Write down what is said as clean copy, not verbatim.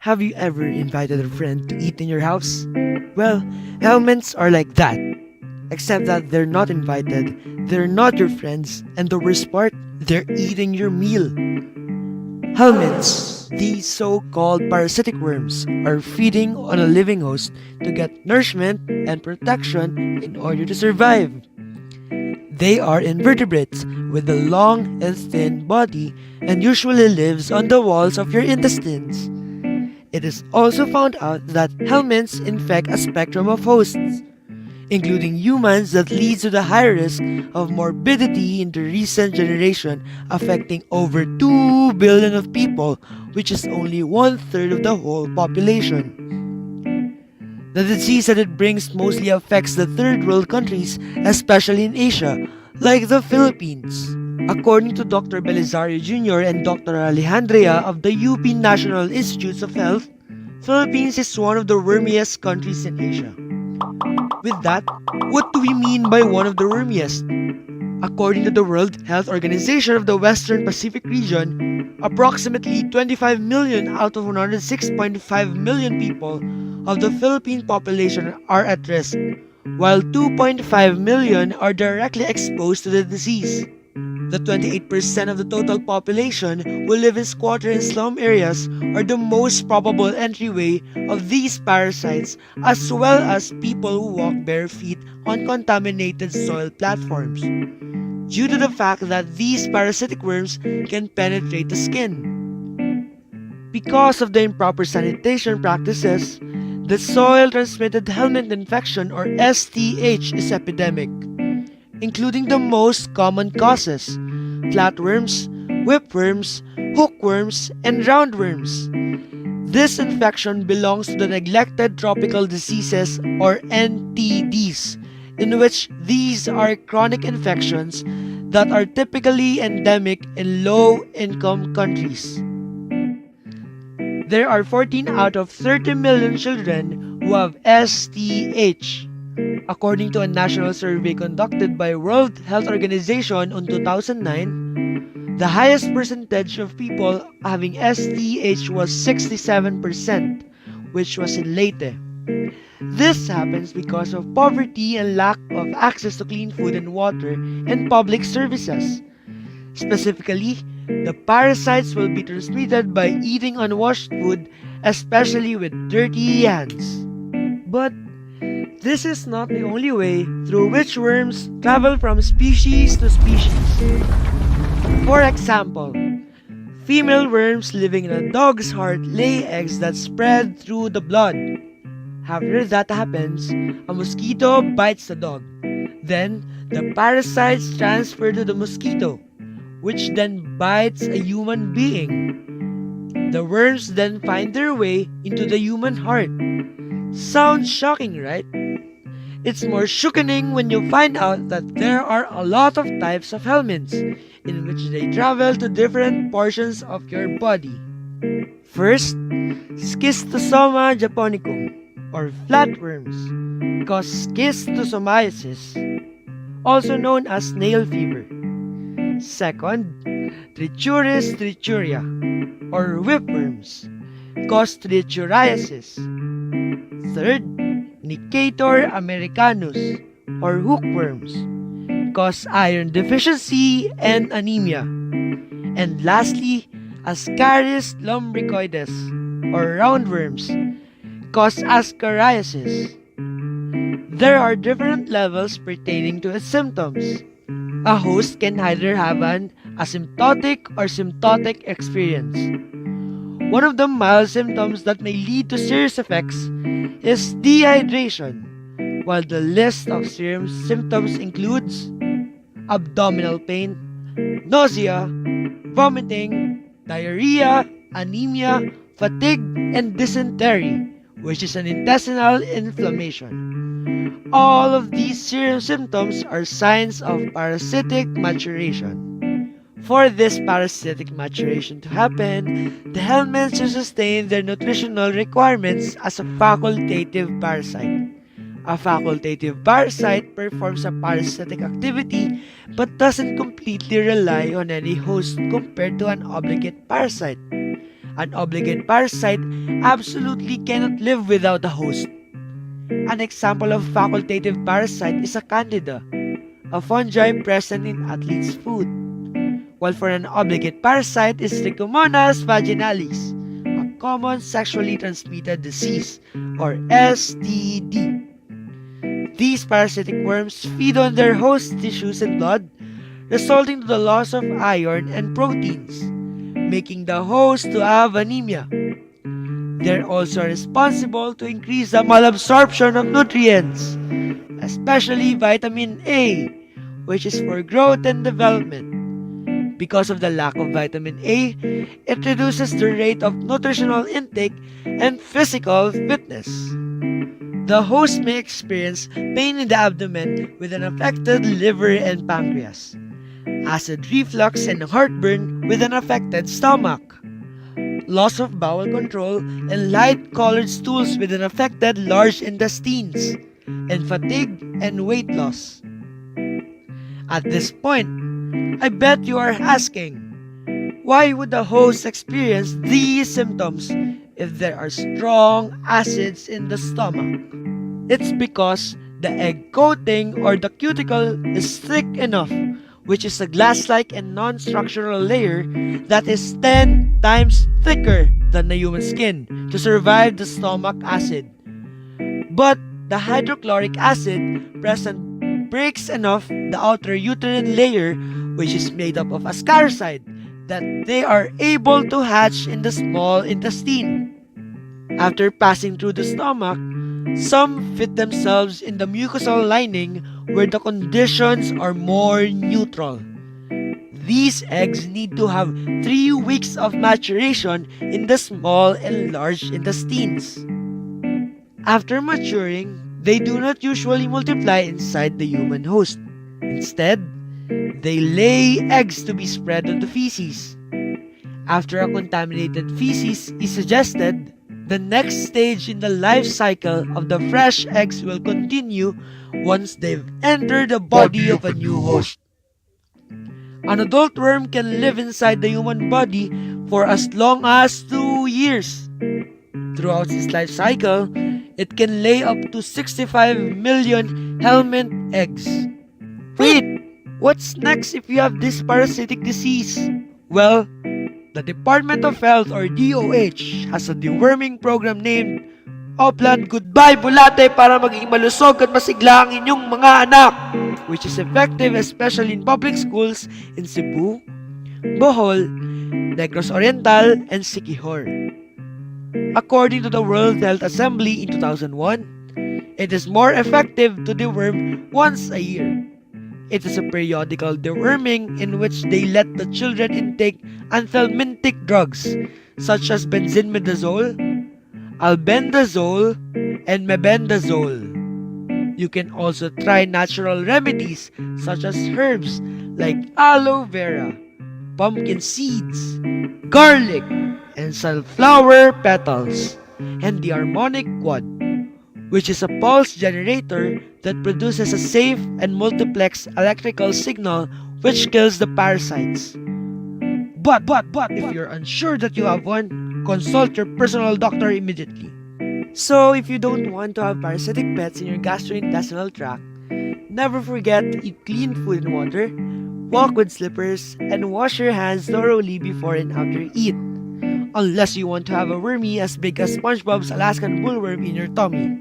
Have you ever invited a friend to eat in your house? Well, helminths are like that. Except that they're not invited, they're not your friends, and the worst part, they're eating your meal. Helminths, these so-called parasitic worms, are feeding on a living host to get nourishment and protection in order to survive. They are invertebrates with a long and thin body and usually lives on the walls of your intestines. It is also found out that helminths infect a spectrum of hosts, including humans, that leads to the high risk of morbidity in the recent generation, affecting over 2 billion of people, which is only one-third of the whole population. The disease that it brings mostly affects the third world countries, especially in Asia, like the Philippines. According to Dr. Belisario Jr. and Dr. Alejandria of the UP National Institutes of Health, Philippines is one of the wormiest countries in Asia. With that, what do we mean by one of the wormiest? According to the World Health Organization of the Western Pacific region, approximately 25 million out of 106.5 million people of the Philippine population are at risk, while 2.5 million are directly exposed to the disease. The 28% of the total population who live in squatter and slum areas are the most probable entryway of these parasites, as well as people who walk bare feet on contaminated soil platforms, due to the fact that these parasitic worms can penetrate the skin. Because of the improper sanitation practices, the soil-transmitted helminth infection or STH is epidemic, including the most common causes: flatworms, whipworms, hookworms, and roundworms. This infection belongs to the neglected tropical diseases or NTDs, in which these are chronic infections that are typically endemic in low-income countries. There are 14 out of 30 million children who have STH, according to a national survey conducted by World Health Organization in 2009. The highest percentage of people having STH was 67%, which was in Leyte. This happens because of poverty and lack of access to clean food and water and public services. Specifically, the parasites will be transmitted by eating unwashed food, especially with dirty hands. But this is not the only way through which worms travel from species to species. For example, female worms living in a dog's heart lay eggs that spread through the blood. After that happens, a mosquito bites the dog. Then, the parasites transfer to the mosquito, which then bites a human being. The worms then find their way into the human heart. Sounds shocking, right? It's more shocking when you find out that there are a lot of types of helminths, in which they travel to different portions of your body. First, Schistosoma japonicum, or flatworms, cause schistosomiasis, also known as nail fever. Second, Trichuris trichuria, or whipworms, cause trichuriasis. Third, Nicator americanus, or hookworms, cause iron deficiency and anemia. And lastly, Ascaris lumbricoides, or roundworms, cause ascariasis. There are different levels pertaining to its symptoms. A host can either have an asymptotic or symptotic experience. One of the mild symptoms that may lead to serious effects is dehydration, while the list of serious symptoms includes abdominal pain, nausea, vomiting, diarrhea, anemia, fatigue, and dysentery, which is an intestinal inflammation. All of these serious symptoms are signs of parasitic maturation. For this parasitic maturation to happen, the helminths should sustain their nutritional requirements as a facultative parasite. A facultative parasite performs a parasitic activity but doesn't completely rely on any host compared to an obligate parasite. An obligate parasite absolutely cannot live without a host. An example of facultative parasite is a candida, a fungi present in athlete's food, while for an obligate parasite is Trichomonas vaginalis, a common sexually transmitted disease, or STD. These parasitic worms feed on their host tissues and blood, resulting to the loss of iron and proteins, making the host to have anemia. They're also responsible to increase the malabsorption of nutrients, especially vitamin A, which is for growth and development. Because of the lack of vitamin A, it reduces the rate of nutritional intake and physical fitness. The host may experience pain in the abdomen with an affected liver and pancreas, acid reflux and heartburn with an affected stomach, loss of bowel control and light-colored stools with an affected large intestines, and fatigue and weight loss. At this point, I bet you are asking, why would the host experience these symptoms if there are strong acids in the stomach? It's because the egg coating or the cuticle is thick enough, which is a glass-like and non-structural layer that is 10 times thicker than the human skin to survive the stomach acid. But the hydrochloric acid present breaks enough the outer uterine layer, which is made up of ascaricide, that they are able to hatch in the small intestine. After passing through the stomach, some fit themselves in the mucosal lining where the conditions are more neutral. These eggs need to have 3 weeks of maturation in the small and large intestines. After maturing, they do not usually multiply inside the human host. Instead, they lay eggs to be spread on the feces. After a contaminated feces is suggested, the next stage in the life cycle of the fresh eggs will continue once they've entered the body of a new host. An adult worm can live inside the human body for as long as 2 years. Throughout its life cycle, it can lay up to 65 million helminth eggs. Wait, what's next if you have this parasitic disease? Well, the Department of Health or DOH has a deworming program named Oplan Goodbye Bulate para maging malusog at masigla ang inyong mga anak, which is effective especially in public schools in Cebu, Bohol, Negros Oriental, and Siquijor. According to the World Health Assembly in 2001, it is more effective to deworm once a year. It is a periodical deworming in which they let the children intake anthelmintic drugs such as benzimidazole, albendazole, and mebendazole. You can also try natural remedies such as herbs like aloe vera, pumpkin seeds, garlic, and sunflower petals, and the harmonic quad, which is a pulse generator that produces a safe and multiplex electrical signal which kills the parasites. But if you're unsure that you have one, consult your personal doctor immediately. So if you don't want to have parasitic pets in your gastrointestinal tract, never forget to eat clean food and water, walk with slippers, and wash your hands thoroughly before and after you eat. Unless you want to have a wormy as big as SpongeBob's Alaskan bullworm in your tummy.